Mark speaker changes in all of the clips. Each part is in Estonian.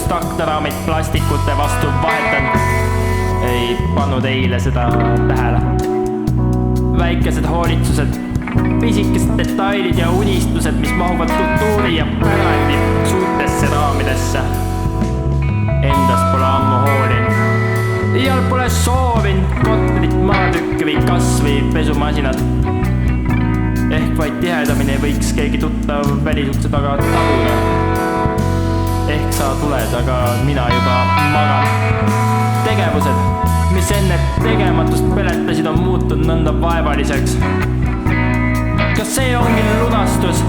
Speaker 1: just aknaraamid plastikute vastu vahetanud. Ei pannud eile seda tähele. Väikesed hoolitsused, pisikesed detailid ja unistused, mis mahuvad kultuuri ja pärandi suurtesse raamidesse. Endast pole ammu hoolinud. Iial pole soovinud kotlit, maatükki või kasvi pesumasinat. Ehk vaid tihedamini võiks keegi tuttav välisukse taga taguda. Ehk sa tuled, aga mina juba magan. Tegevused, mis enne tegematust peletasid, on muutunud nõnda vaevaliseks. Kas see ongi lunastus?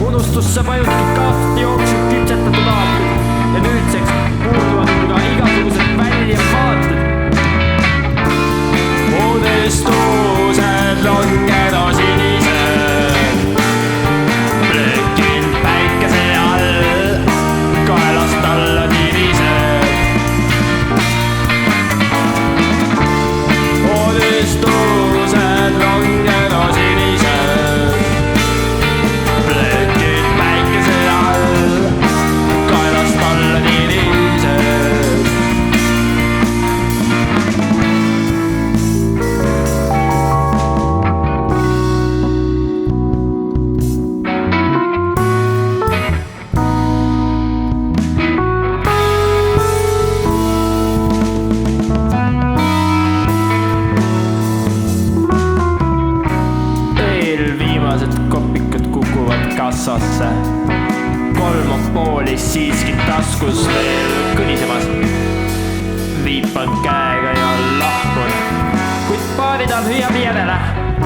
Speaker 1: Unustusse vajutki kahti jooksul küpsetatud aatud ja nüüdseks puuduvad ka igasugused väljavaated. Unistused longeda sinised, plöökin päikese all, kaelast alla tirised. Unistused longeda sinised, plöökin päikese all, kaelast alla tirised. Viimased kopikad kukuvad kassasse. 3 on poolis siiski taskus veel kõlisemas. Viipan käega ja lahkun, kuid paaridan hüüab järele.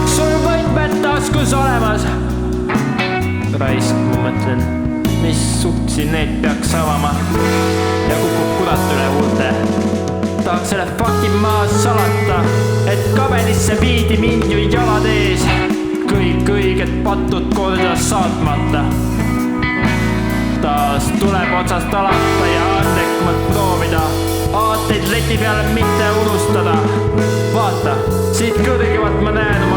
Speaker 1: Sul võtmed taskus olemas. Raisk, ma mõtlen, mis uksi need peaks avama. Ja kukub kurat üle huulte. Tahaks selle fucking maas salata, et kabelisse viidi mind ju jalad ees. Kõik õiged patud korda saatmata. Taas tuleb otsast alata ja andekamalt proovida. Aateid leti peale mitte unustada. Vaata, siit kõrgemalt ma näen oma